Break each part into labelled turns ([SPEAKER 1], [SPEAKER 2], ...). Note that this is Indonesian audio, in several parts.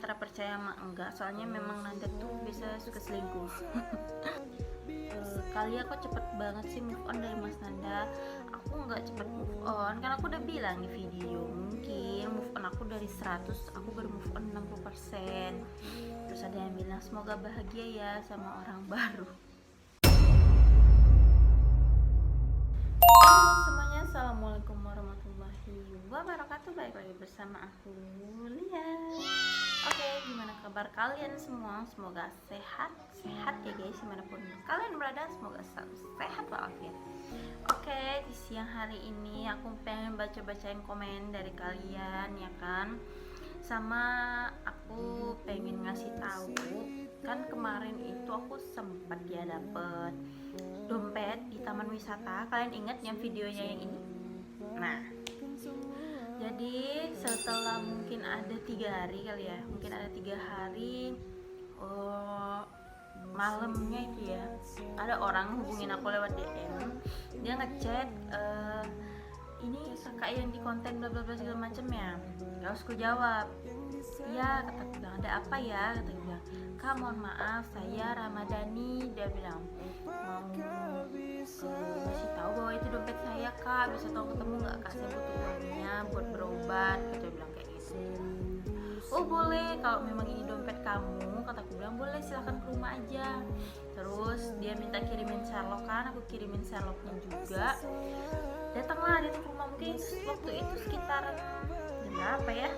[SPEAKER 1] antara percaya sama enggak, soalnya memang Nanda tuh bisa suka selingkuh. Kali aku cepet banget sih move on dari Mas Nanda. Aku nggak cepet move on, karena aku udah bilang di video, mungkin move on aku dari 100, aku baru move on 60%. Terus ada yang bilang semoga bahagia ya sama orang baru. Halo semuanya, assalamualaikum warahmatullahi wabarakatuh. Balik lagi bersama aku, Lia. Oke, gimana kabar kalian semua? Semoga sehat ya guys, dimanapun kalian berada, semoga selalu sehat walafiat. Oke, di siang hari ini aku pengen bacain komen dari kalian ya kan. Sama aku pengen ngasih tahu, kan kemarin itu aku sempat ya dapet dompet di taman wisata. Kalian ingat yang videonya yang ini? Nah, jadi setelah mungkin ada 3 hari kali ya, mungkin ada 3 hari, malamnya itu ya, ada orang hubungin aku lewat DM. Dia ngechat, ini kakak yang di konten bla bla bla segala macem ya. Terus aku jawab, iya, kata aku bilang, ada apa ya, kata aku bilang, kak mohon maaf saya Ramadhani. Dia bilang mau kasih tahu bahwa itu dompet saya kak, bisa tolong ketemu nggak kak, saya butuh uangnya buat berobat, kata dia bilang kayak gitu. Oh boleh, kalau memang ini dompet kamu, kata aku bilang boleh, silahkan ke rumah aja. Terus dia minta kirimin Sherlock, kan aku kirimin Sherlocknya juga. Datanglah dia ke rumah, mungkin waktu itu sekitar jam berapa ya,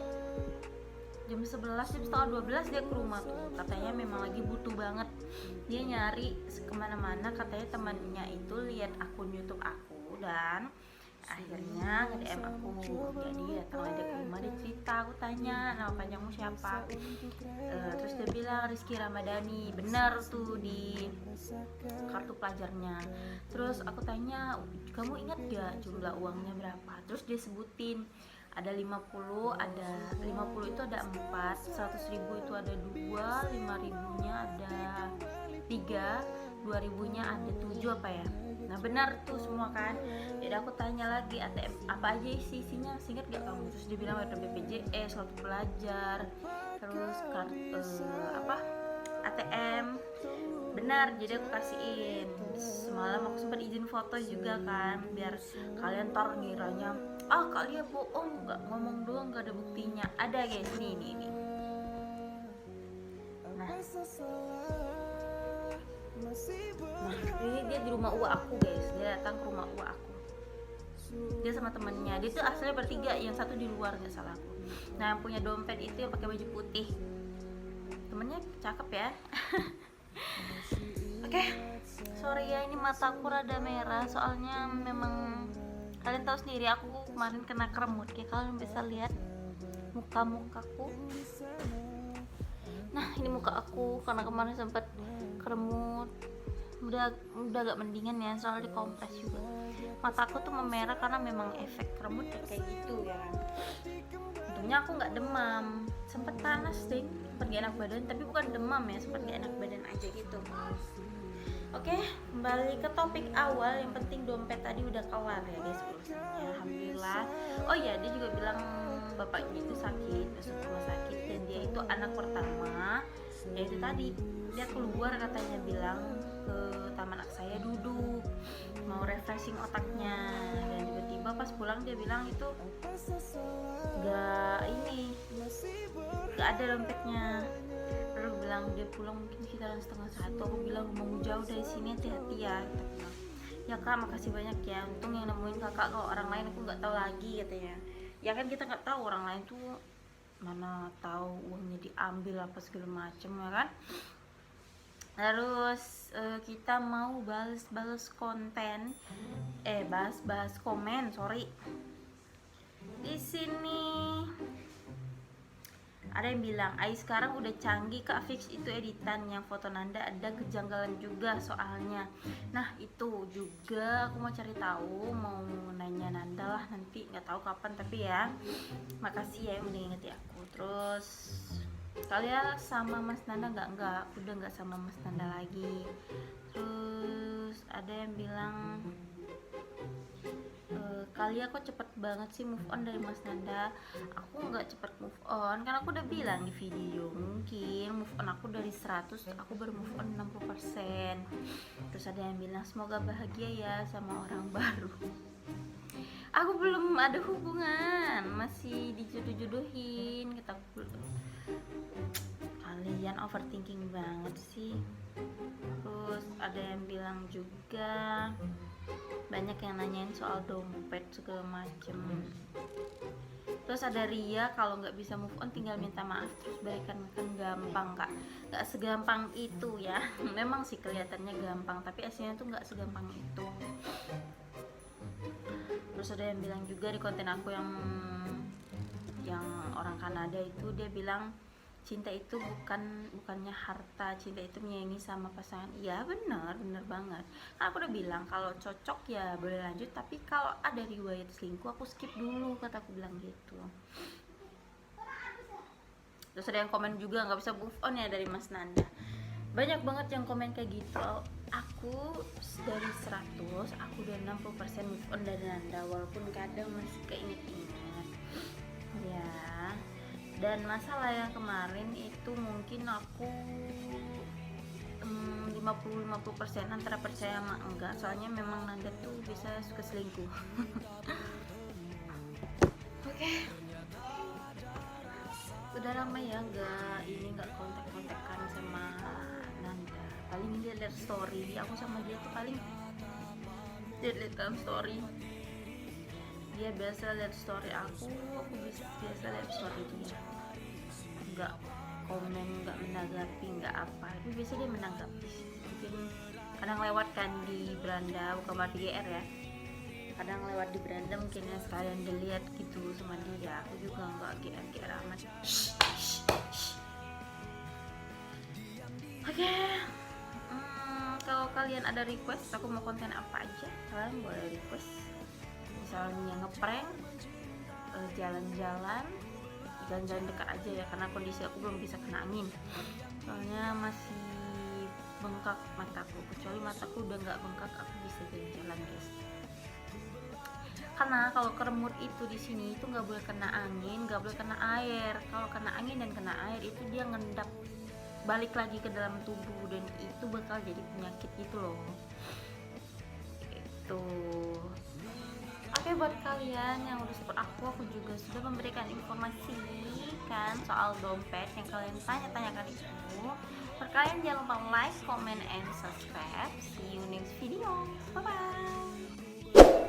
[SPEAKER 1] jam 11, jam setengah 12 dia ke rumah tuh. Katanya memang lagi butuh banget, dia nyari kemana-mana. Katanya temannya itu lihat akun YouTube aku dan akhirnya nge-DM aku. Jadi datanglah dia ke rumah, dia cerita. Aku tanya nama panjangmu siapa, terus dia bilang Rizky Ramadhani. Bener tuh di kartu pelajarnya. Terus aku tanya, kamu ingat gak jumlah uangnya berapa? Terus dia sebutin ada 50, ada 50 itu ada 4, 100 ribu itu ada 2, 5 ribunya ada 3, 2 ribunya ada 7 apa ya. Nah benar tuh semua kan. Jadi aku tanya lagi, ATM apa aja isinya, singkat gak kamu? Terus dia bilang ada BPJS, kartu pelajar, terus ATM. Benar, jadi aku kasihin. Semalam aku sempat izin foto juga kan, biar kalian tar ngiranya kalian bohong, nggak ngomong doang nggak ada buktinya. Ada guys, nih. Nah, ini dia di rumah uak aku guys. Dia datang ke rumah uak aku, dia sama temennya. Dia tuh aslinya bertiga, yang satu di luar nggak salah aku. Nah yang punya dompet itu yang pakai baju putih, temennya cakep ya. Oke, sorry ya ini mataku rada merah, soalnya memang kalian tahu sendiri aku kemarin kena keremut, kayak kalian bisa lihat mukaku. Nah ini muka aku karena kemarin sempat keremut, udah agak mendingan ya, soalnya dikompres juga. Mata aku tuh memerah karena memang efek keremut ya kayak gitu ya kan. Untungnya aku nggak demam, sempet panas deh, sempet gak enak badan, tapi bukan demam ya, sempet gak enak badan aja gitu. Oke, kembali ke topik awal. Yang penting dompet tadi udah kelar ya guys urusannya, alhamdulillah. Oh iya, dia juga bilang bapaknya itu sakit, masuk rumah sakit, dan dia itu anak pertama. Ya itu tadi, dia keluar katanya bilang ke taman aksaya duduk mau refreshing otaknya, dan tiba-tiba pas pulang dia bilang itu gak ada dompetnya. Lalu bilang dia pulang mungkin sekitaran 12:30. Aku bilang rumahmu jauh dari sini, hati-hati ya. Kita bilang, ya kak makasih banyak ya, untung yang nemuin kakak, kalau orang lain aku nggak tahu lagi, katanya. Ya kan kita nggak tahu orang lain tuh, mana tahu uangnya diambil apa segala macem ya kan. Terus kita mau balas konten, bahas komen, sorry. Di sini ada yang bilang, Ai sekarang udah canggih kak, fix itu editan yang foto Nanda ada kejanggalan juga soalnya. Nah itu juga aku mau cari tahu, mau nanya Nanda lah nanti, nggak tahu kapan, tapi ya makasih ya yang udah inget aku. Terus kalian sama Mas Nanda nggak, udah nggak sama Mas Nanda lagi. Terus ada yang bilang kali aku cepet banget sih move on dari Mas Nanda. Aku nggak cepet move on, karena aku udah bilang di video, mungkin move on aku dari 100, aku baru move on 60%. Terus ada yang bilang semoga bahagia ya sama orang baru. Aku belum ada hubungan, masih dijodoh-jodohin. Kalian overthinking banget sih. Terus ada yang bilang juga, banyak yang nanyain soal dompet segala macem. Terus ada Ria, kalau nggak bisa move on tinggal minta maaf terus balikan, kan gampang kak. Nggak segampang itu ya. Memang sih kelihatannya gampang, tapi aslinya tuh nggak segampang itu. Terus ada yang bilang juga di konten aku yang orang Kanada itu, dia bilang cinta itu bukannya harta, cinta itu menyayangi sama pasangan. Iya benar banget. Kan aku udah bilang kalau cocok ya boleh lanjut, tapi kalau ada riwayat selingkuh aku skip dulu, kata aku bilang gitu. Terus ada yang komen juga nggak bisa move on ya dari Mas Nanda. Banyak banget yang komen kayak gitu. Aku dari 100 aku udah 60% move on dari Nanda, walaupun kadang masih keinget-inget ya. Dan masalah yang kemarin itu mungkin aku 50-50% antara percaya sama enggak, soalnya memang Nanda tuh bisa suka selingkuh. Oke. Udah lama ya nggak kontak-kontakan sama Nanda. Paling dia lihat story, aku sama dia tuh paling lihat story. Dia biasa lihat story aku biasa lihat story dia. Nggak komen, nggak menanggapi, nggak apa. Tapi biasa dia menanggapi. Mungkin kadang lewat kan di beranda, bukan di GR ya. Kadang lewat di beranda mungkin ya sekalian dilihat gitu sama dia. Aku juga nggak GR amat. Oke. Kalau kalian ada request aku mau konten apa aja, kalian boleh request. Misalnya ngeprank, jalan-jalan dekat aja ya, karena kondisi aku belum bisa kena angin, soalnya masih bengkak mataku. Kecuali mataku udah nggak bengkak, aku bisa jalan-jalan guys. Karena kalau keremut itu di sini itu nggak boleh kena angin, nggak boleh kena air. Kalau kena angin dan kena air itu dia ngendap balik lagi ke dalam tubuh, dan itu bakal jadi penyakit gitu loh. Itu. Oke, buat kalian yang udah support aku juga sudah memberikan informasi kan soal dompet yang kalian tanya-tanyakan itu. Buat kalian jangan lupa like, comment, and subscribe. See you next video. Bye bye.